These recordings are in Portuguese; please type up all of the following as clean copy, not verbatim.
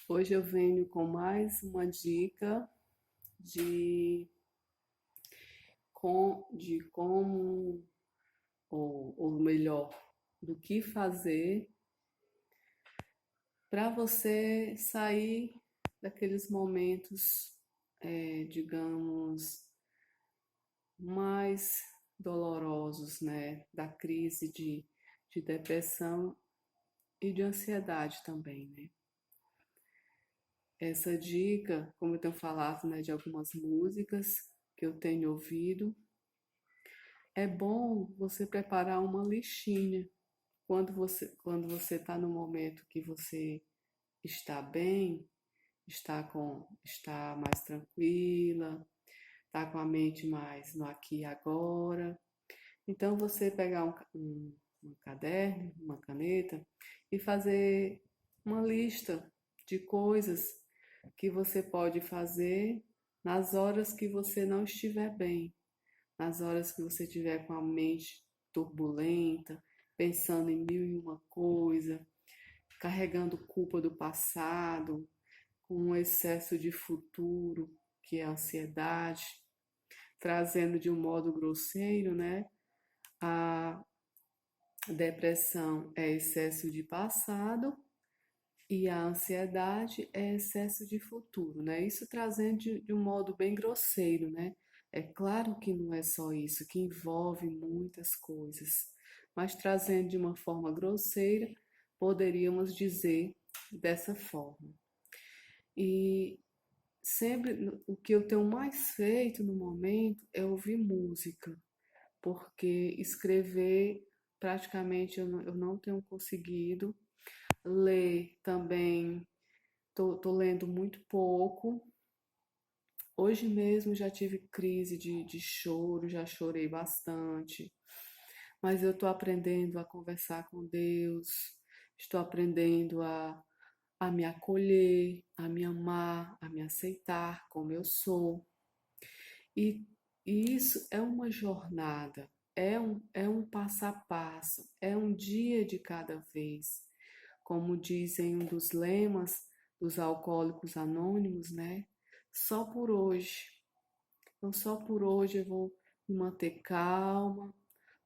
Hoje eu venho com mais uma dica de, de como, ou melhor, do que fazer para você sair daqueles momentos, digamos, mais dolorosos, né? Da crise de depressão e de ansiedade também, né? Essa dica, como eu tenho falado, né, de algumas músicas que eu tenho ouvido, é bom você preparar uma listinha quando você está no momento que você está bem, está mais tranquila, está com a mente mais no aqui e agora. Então você pegar um caderno, uma caneta e fazer uma lista de coisas que você pode fazer nas horas que você não estiver bem, nas horas que você estiver com a mente turbulenta, pensando em mil e uma coisa, carregando culpa do passado, com um excesso de futuro, que é a ansiedade, trazendo de um modo grosseiro, né? A depressão é excesso de passado e a ansiedade é excesso de futuro, né? Isso trazendo de um modo bem grosseiro, né? É claro que não é só isso, que envolve muitas coisas, mas trazendo de uma forma grosseira, poderíamos dizer dessa forma. E sempre o que eu tenho mais feito no momento é ouvir música, porque escrever praticamente eu não tenho conseguido. Ler também, tô lendo muito pouco. Hoje mesmo já tive crise de choro, já chorei bastante, mas eu estou aprendendo a conversar com Deus, estou aprendendo a me acolher, a me amar, a me aceitar como eu sou. E, e isso é uma jornada, é um passo a passo, é um dia de cada vez. Como dizem um dos lemas dos alcoólicos anônimos, né? Só por hoje. Então, só por hoje eu vou me manter calma,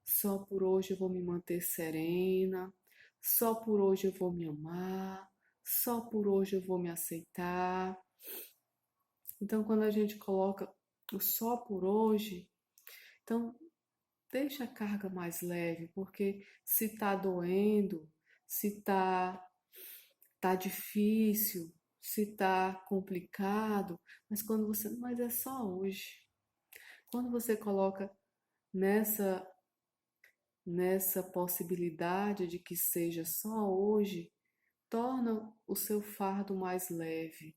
só por hoje eu vou me manter serena, só por hoje eu vou me amar, só por hoje eu vou me aceitar. Então, quando a gente coloca o só por hoje, então deixa a carga mais leve, porque se tá doendo, se tá difícil, se tá complicado, mas é só hoje. Quando você coloca nessa nessa possibilidade de que seja só hoje, torna o seu fardo mais leve,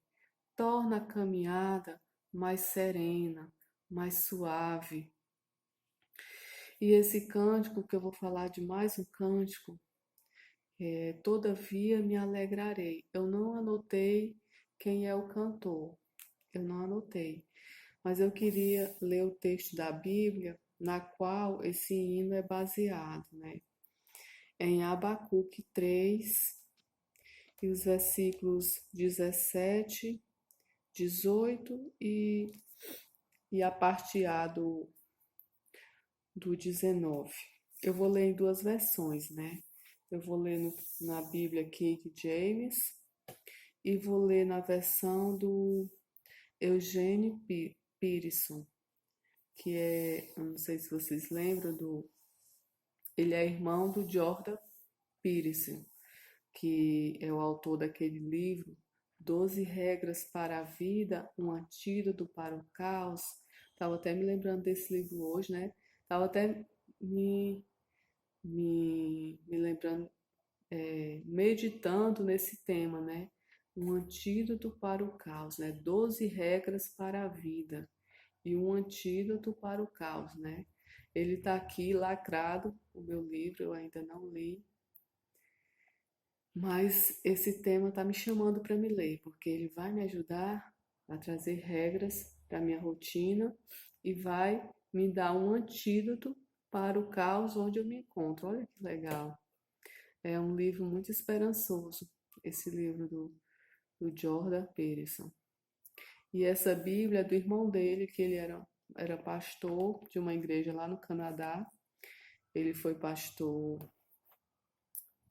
torna a caminhada mais serena, mais suave. E esse cântico que eu vou falar de mais um cântico, todavia me alegrarei. Eu não anotei quem é o cantor, eu não anotei, mas eu queria ler o texto da Bíblia na qual esse hino é baseado, né? Em Abacuque 3, e os versículos 17, 18 e a parte A do 19. Eu vou ler em duas versões, né? Eu vou ler na Bíblia King James e vou ler na versão do Eugene Peterson, que eu não sei se vocês lembram ele é irmão do Jordan Peterson, que é o autor daquele livro 12 regras para a vida, um antídoto para o caos. Estava até me lembrando desse livro hoje, né? Estava até me, me lembrando, meditando nesse tema, né? Um antídoto para o caos, né? 12 regras para a vida e um antídoto para o caos, né? Ele está aqui lacrado, o meu livro, eu ainda não li, mas esse tema está me chamando para me ler, porque ele vai me ajudar a trazer regras para minha rotina e vai me dar um antídoto para o caos onde eu me encontro. Olha que legal. É um livro muito esperançoso, esse livro do Jordan Peterson. E essa Bíblia é do irmão dele, que ele era pastor de uma igreja lá no Canadá. Ele foi pastor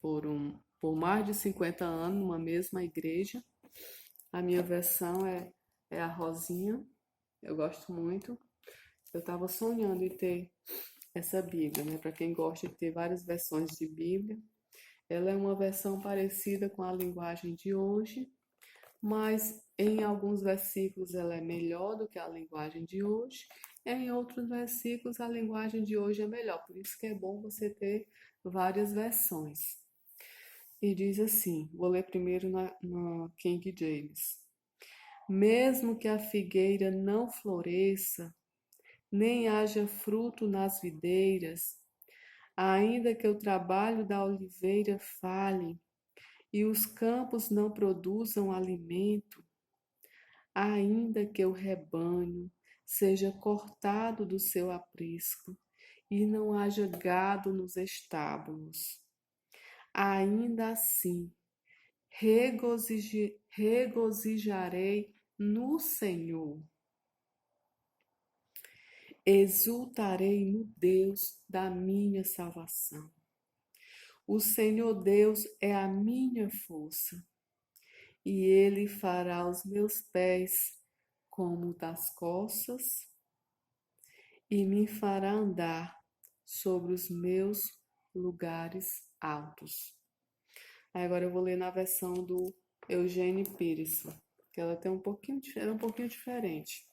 por mais de 50 anos numa mesma igreja. A minha versão é a rosinha, eu gosto muito. Eu estava sonhando em ter essa Bíblia, né? Para quem gosta de ter várias versões de Bíblia. Ela é uma versão parecida com a linguagem de hoje, mas em alguns versículos ela é melhor do que a linguagem de hoje. Em outros versículos a linguagem de hoje é melhor. Por isso que é bom você ter várias versões. E diz assim, vou ler primeiro na King James. Mesmo que a figueira não floresça, nem haja fruto nas videiras, ainda que o trabalho da oliveira falhe e os campos não produzam alimento, ainda que o rebanho seja cortado do seu aprisco e não haja gado nos estábulos, ainda assim regozijarei no Senhor. Exultarei no Deus da minha salvação. O Senhor Deus é a minha força, e Ele fará os meus pés como das costas, e me fará andar sobre os meus lugares altos. Agora eu vou ler na versão do Eugene Peterson, que ela tem um pouquinho diferente,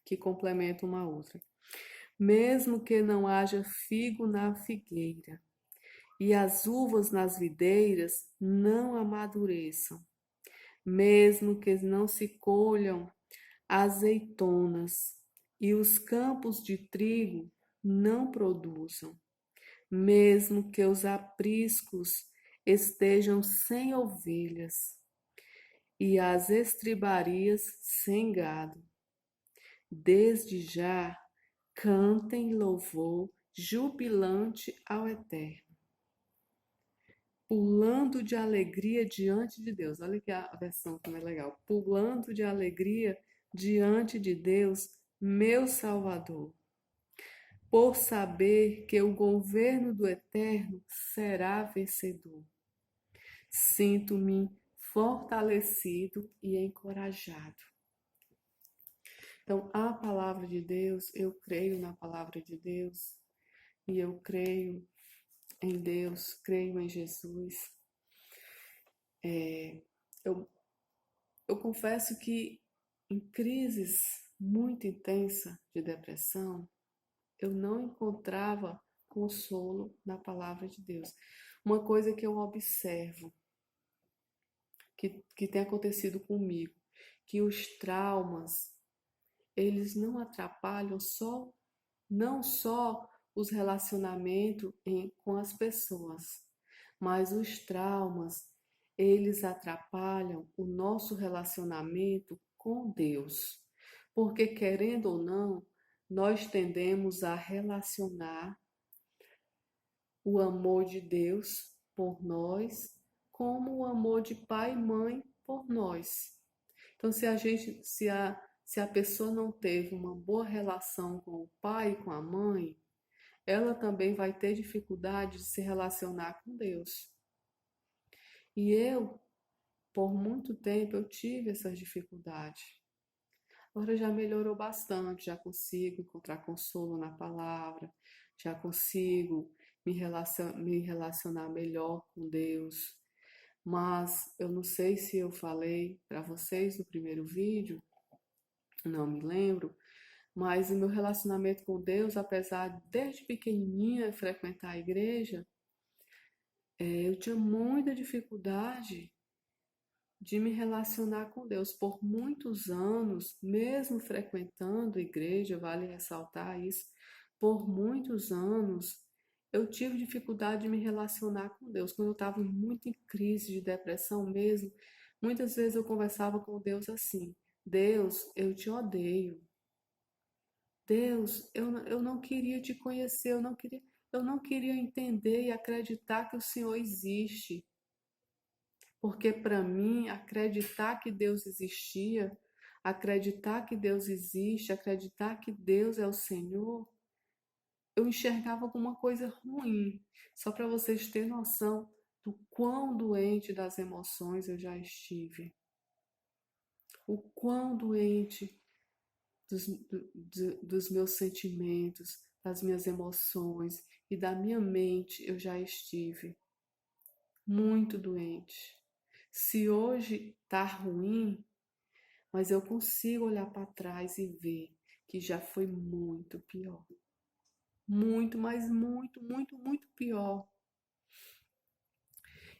que complementa uma outra. Mesmo que não haja figo na figueira e as uvas nas videiras não amadureçam, mesmo que não se colham azeitonas e os campos de trigo não produzam, mesmo que os apriscos estejam sem ovelhas e as estribarias sem gado. Desde já cantem louvor jubilante ao Eterno, pulando de alegria diante de Deus. Olha que a versão como é legal. Pulando de alegria diante de Deus, meu Salvador, por saber que o governo do Eterno será vencedor. Sinto-me fortalecido e encorajado. Então, a palavra de Deus, eu creio na palavra de Deus e eu creio em Deus, creio em Jesus. Eu confesso que em crises muito intensas de depressão, eu não encontrava consolo na palavra de Deus. Uma coisa que eu observo, que tem acontecido comigo, que os traumas, eles não atrapalham não só os relacionamentos com as pessoas, mas os traumas, eles atrapalham o nosso relacionamento com Deus. Porque, querendo ou não, nós tendemos a relacionar o amor de Deus por nós como o amor de pai e mãe por nós. Então, se a pessoa não teve uma boa relação com o pai e com a mãe, ela também vai ter dificuldade de se relacionar com Deus. E eu, por muito tempo, eu tive essas dificuldades. Agora já melhorou bastante, já consigo encontrar consolo na palavra, já consigo me relacionar melhor com Deus. Mas eu não sei se eu falei para vocês no primeiro vídeo, não me lembro, mas o meu relacionamento com Deus, apesar de desde pequenininha frequentar a igreja, eu tinha muita dificuldade de me relacionar com Deus por muitos anos, mesmo frequentando a igreja, vale ressaltar isso, por muitos anos eu tive dificuldade de me relacionar com Deus. Quando eu estava muito em crise de depressão mesmo, muitas vezes eu conversava com Deus assim: Deus, eu te odeio. Deus, eu não queria te conhecer, eu não queria entender e acreditar que o Senhor existe. Porque para mim, acreditar que Deus existia, acreditar que Deus existe, acreditar que Deus é o Senhor, eu enxergava como uma coisa ruim. Só para vocês terem noção do quão doente das emoções eu já estive. O quão doente dos meus sentimentos, das minhas emoções e da minha mente eu já estive. Muito doente. Se hoje tá ruim, mas eu consigo olhar para trás e ver que já foi muito pior. Muito, mas muito, muito, muito pior.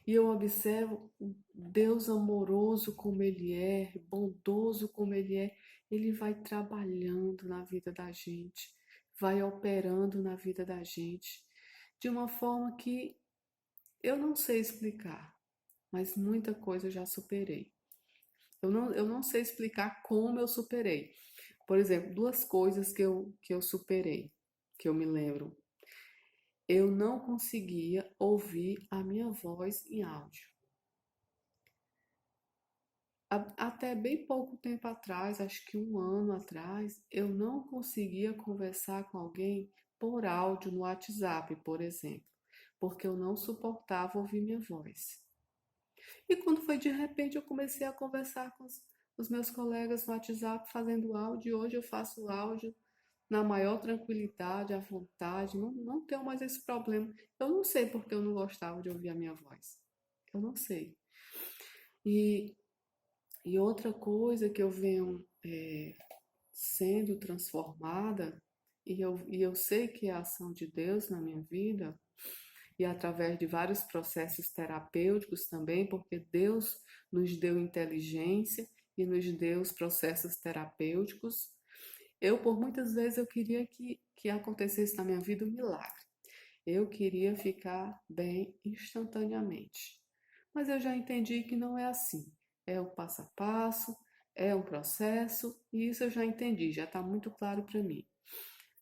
E eu observo o Deus amoroso como Ele é, bondoso como Ele é. Ele vai trabalhando na vida da gente, vai operando na vida da gente, de uma forma que eu não sei explicar, mas muita coisa eu já superei. Eu não sei explicar como eu superei. Por exemplo, duas coisas que eu superei, que eu me lembro. Eu não conseguia ouvir a minha voz em áudio. Até bem pouco tempo atrás, acho que um ano atrás, eu não conseguia conversar com alguém por áudio no WhatsApp, por exemplo, porque eu não suportava ouvir minha voz. E quando foi de repente, eu comecei a conversar com os meus colegas no WhatsApp fazendo áudio, e hoje eu faço áudio na maior tranquilidade, à vontade, não tenho mais esse problema. Eu não sei porque eu não gostava de ouvir a minha voz. Eu não sei. E, e outra coisa que eu venho sendo transformada, e eu sei que é a ação de Deus na minha vida, e através de vários processos terapêuticos também, porque Deus nos deu inteligência e nos deu os processos terapêuticos. Por muitas vezes, eu queria que acontecesse na minha vida um milagre. Eu queria ficar bem instantaneamente. Mas eu já entendi que não é assim. É um passo a passo, é um processo, e isso eu já entendi, já está muito claro para mim.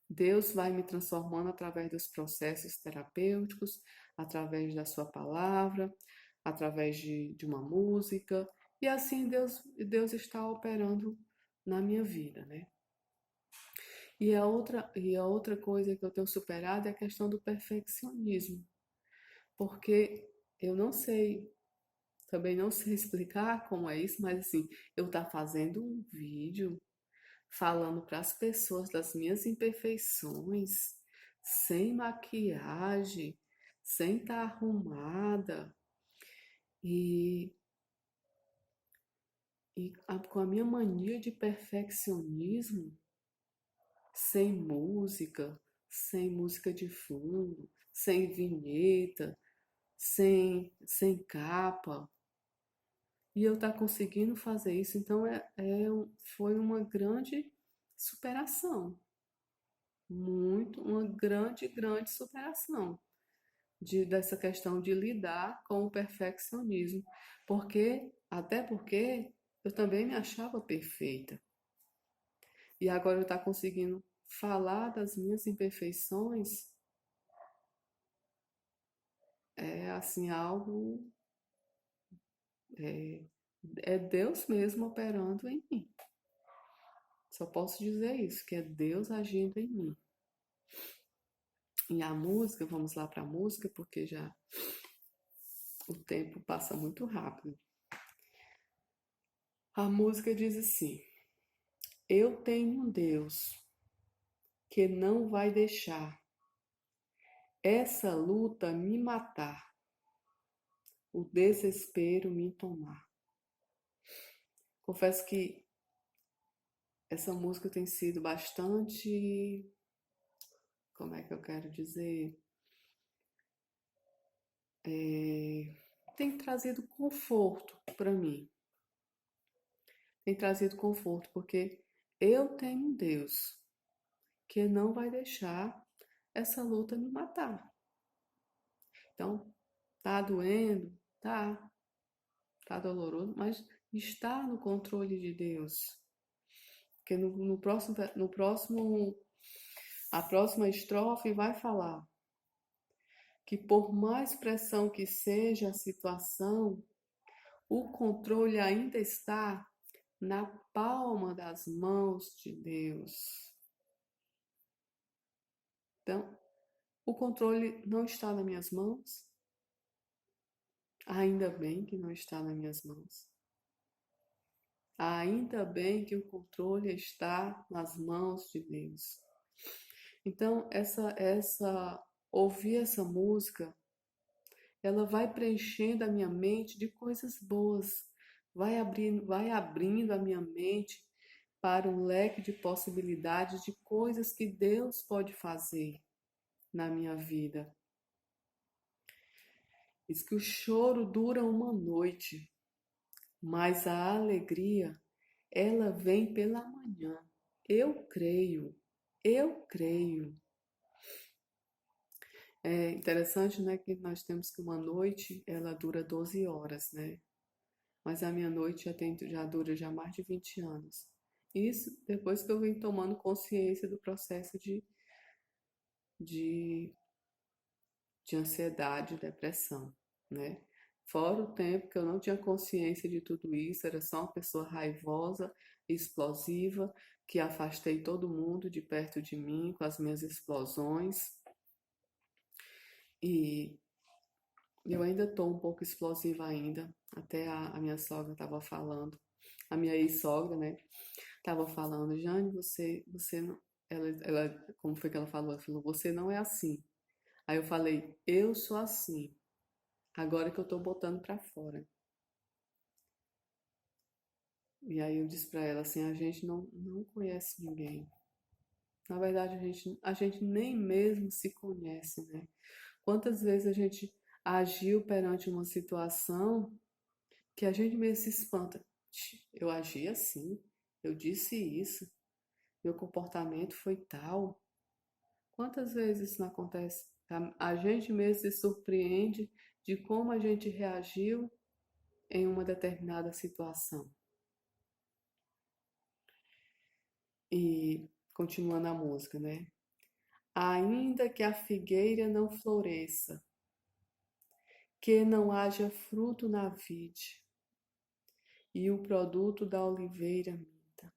Deus vai me transformando através dos processos terapêuticos, através da sua palavra, através de uma música, e assim Deus está operando na minha vida, né? E a outra coisa que eu tenho superado é a questão do perfeccionismo, porque eu não sei, também não sei explicar como é isso, mas assim, eu estar fazendo um vídeo falando para as pessoas das minhas imperfeições, sem maquiagem, sem estar arrumada e, com a minha mania de perfeccionismo, sem música de fundo, sem vinheta, sem capa. E eu estar conseguindo fazer isso, então foi uma grande superação. Muito, uma grande, grande superação dessa questão de lidar com o perfeccionismo. Até porque eu também me achava perfeita. E agora eu estar conseguindo falar das minhas imperfeições é assim algo, é, é Deus mesmo operando em mim. Só posso dizer isso, que é Deus agindo em mim. E a música, vamos lá para a música, porque já o tempo passa muito rápido. A música diz assim: Eu tenho um Deus que não vai deixar essa luta me matar, o desespero me tomar. Confesso que essa música tem sido bastante, como é que eu quero dizer, tem trazido conforto para mim. Tem trazido conforto porque eu tenho um Deus que não vai deixar essa luta me matar. Então, tá doendo? Tá doloroso, mas está no controle de Deus. Porque a próxima estrofe vai falar que por mais pressão que seja a situação, O controle ainda está na palma das mãos de Deus. Então, o controle não está nas minhas mãos. Ainda bem que não está nas minhas mãos. Ainda bem que o controle está nas mãos de Deus. Então, ouvir essa música, ela vai preenchendo a minha mente de coisas boas, vai abrindo a minha mente para um leque de possibilidades de coisas que Deus pode fazer na minha vida. Diz que o choro dura uma noite, mas a alegria, ela vem pela manhã. Eu creio, eu creio. É interessante, né, que nós temos que uma noite, ela dura 12 horas, né? Mas a minha noite já dura já mais de 20 anos. Isso depois que eu venho tomando consciência do processo de, de ansiedade e depressão, né? Fora o tempo que eu não tinha consciência de tudo isso, era só uma pessoa raivosa, explosiva, que afastei todo mundo de perto de mim com as minhas explosões. E eu ainda estou um pouco explosiva ainda. Até a minha sogra estava falando, a minha ex-sogra, né? Estava falando, Jane, você não. Como foi que ela falou? Ela falou, você não é assim. Aí eu falei, eu sou assim. Agora que eu estou botando para fora. E aí eu disse para ela assim, a gente não conhece ninguém. Na verdade, a gente nem mesmo se conhece, né? Quantas vezes a gente agiu perante uma situação que a gente mesmo se espanta. Eu agi assim, eu disse isso, meu comportamento foi tal. Quantas vezes isso não acontece? A gente mesmo se surpreende de como a gente reagiu em uma determinada situação. E continuando a música, né? Ainda que a figueira não floresça, que não haja fruto na vide, e o produto da oliveira minta.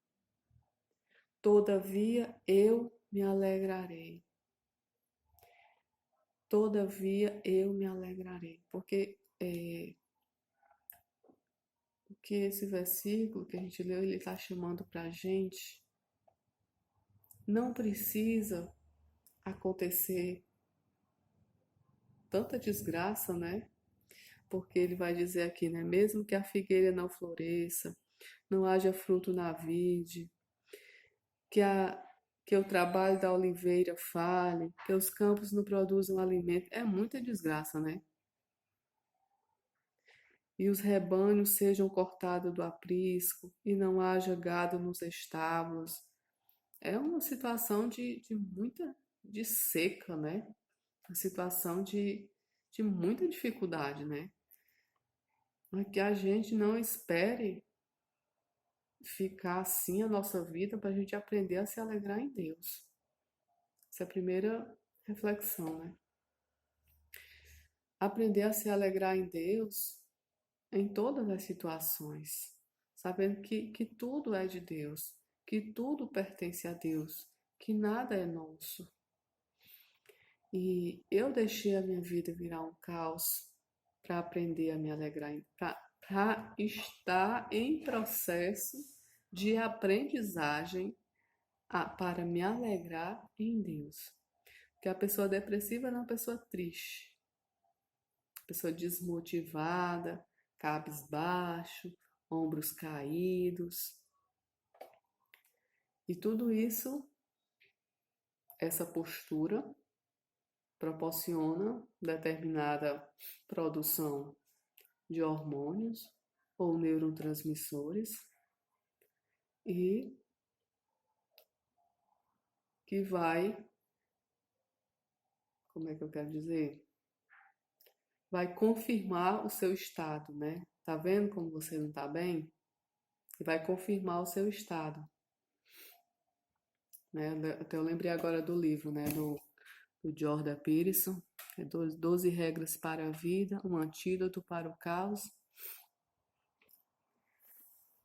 Todavia eu me alegrarei. Todavia eu me alegrarei. Porque esse versículo que a gente leu, ele está chamando para a gente. Não precisa acontecer tanta desgraça, né? Porque ele vai dizer aqui, né? Mesmo que a figueira não floresça, não haja fruto na vide, que, a, que o trabalho da oliveira falhe, que os campos não produzam alimento. É muita desgraça, né? E os rebanhos sejam cortados do aprisco, e não haja gado nos estábulos. É uma situação de muita de seca, né? Uma situação de muita dificuldade, né? Mas que a gente não espere ficar assim a nossa vida para a gente aprender a se alegrar em Deus. Essa é a primeira reflexão, né? Aprender a se alegrar em Deus em todas as situações, sabendo que tudo é de Deus, que tudo pertence a Deus, que nada é nosso. E eu deixei a minha vida virar um caos para aprender a me alegrar, para estar em processo de aprendizagem para me alegrar em Deus. Porque a pessoa depressiva é uma pessoa triste, pessoa desmotivada, cabisbaixo, ombros caídos. E tudo isso, essa postura, proporciona determinada produção de hormônios ou neurotransmissores e que vai, como é que eu quero dizer? Vai confirmar o seu estado, né? Tá vendo como você não tá bem? E vai confirmar o seu estado, né? Até eu lembrei agora do livro, né? Do Jordan Peterson, 12 regras para a vida, um antídoto para o caos.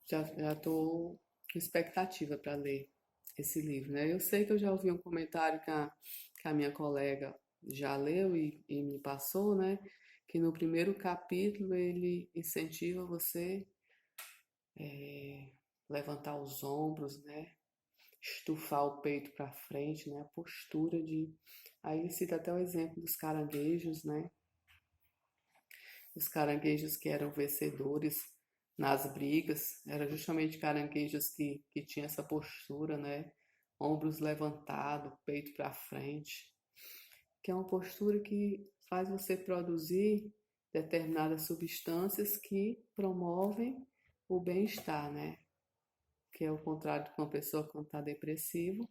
já tô com expectativa para ler esse livro, né? Eu sei que eu já ouvi um comentário que a minha colega já leu e me passou, né? Que no primeiro capítulo ele incentiva você levantar os ombros, né? Estufar o peito para frente, né? A postura de. Aí ele cita até o exemplo dos caranguejos, né? Os caranguejos que eram vencedores nas brigas, eram justamente caranguejos que tinham essa postura, né? Ombros levantados, peito para frente, que é uma postura que faz você produzir determinadas substâncias que promovem o bem-estar, né? Que é o contrário de uma pessoa quando está depressivo,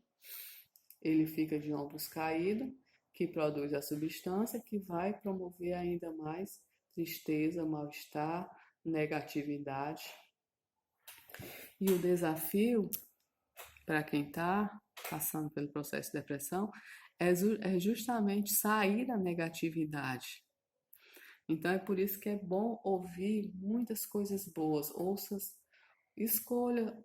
ele fica de ombros caídos, que produz a substância que vai promover ainda mais tristeza, mal-estar, negatividade. E o desafio para quem está passando pelo processo de depressão é justamente sair da negatividade. Então é por isso que é bom ouvir muitas coisas boas. Ouça, escolha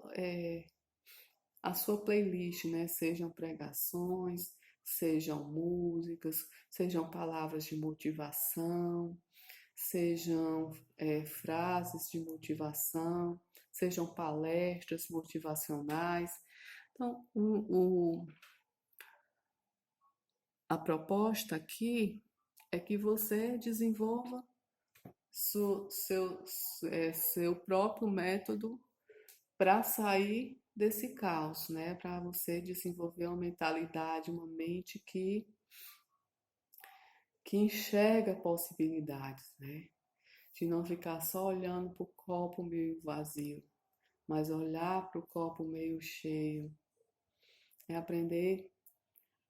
a sua playlist, né? Sejam pregações, sejam músicas, sejam palavras de motivação, sejam frases de motivação, sejam palestras motivacionais. Então, a proposta aqui é que você desenvolva seu próprio método para sair desse caos, né? Para você desenvolver uma mentalidade, uma mente que enxerga possibilidades, né? De não ficar só olhando para o copo meio vazio, mas olhar para o copo meio cheio. É aprender.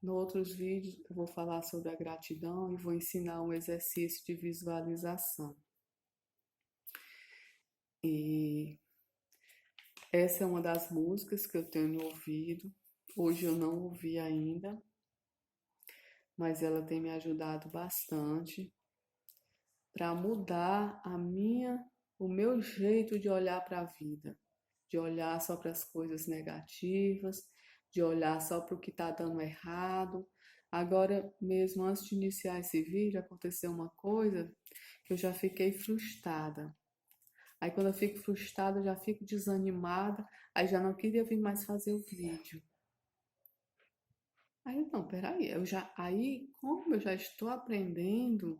No outros vídeos eu vou falar sobre a gratidão e vou ensinar um exercício de visualização. E essa é uma das músicas que eu tenho ouvido. Hoje eu não ouvi ainda, mas ela tem me ajudado bastante para mudar o meu jeito de olhar para a vida, de olhar só para as coisas negativas, de olhar só para o que está dando errado. Agora mesmo antes de iniciar esse vídeo, aconteceu uma coisa que eu já fiquei frustrada. Aí quando eu fico frustrada, eu já fico desanimada, aí já não queria vir mais fazer o vídeo. Aí não, peraí, como eu já estou aprendendo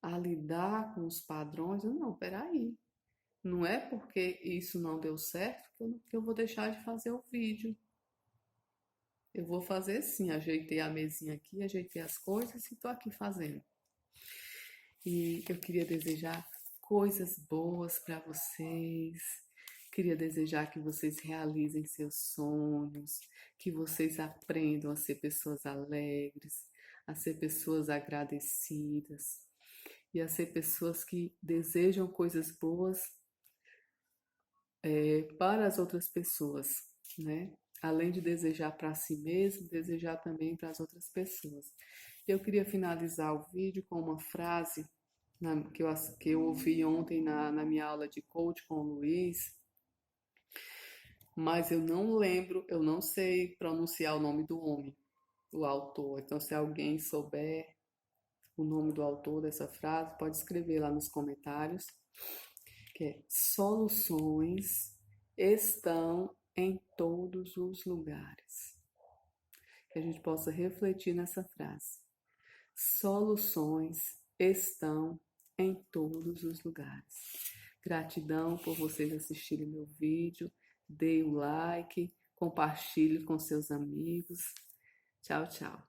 a lidar com os padrões, não, peraí. Não é porque isso não deu certo que eu vou deixar de fazer o vídeo. Eu vou fazer sim, ajeitei a mesinha aqui, ajeitei as coisas e estou aqui fazendo. E eu queria desejar coisas boas para vocês. Queria desejar que vocês realizem seus sonhos, que vocês aprendam a ser pessoas alegres, a ser pessoas agradecidas e a ser pessoas que desejam coisas boas para as outras pessoas, né? Além de desejar para si mesmo, desejar também para as outras pessoas. Eu queria finalizar o vídeo com uma frase que eu ouvi ontem na minha aula de coach com o Luiz, mas eu não lembro, eu não sei pronunciar o nome do homem, o autor. Então, se alguém souber o nome do autor dessa frase, pode escrever lá nos comentários, que é: soluções estão em todos os lugares. Que a gente possa refletir nessa frase. Soluções estão em todos os lugares. Gratidão por vocês assistirem meu vídeo. Dê o like, compartilhe com seus amigos. Tchau, tchau.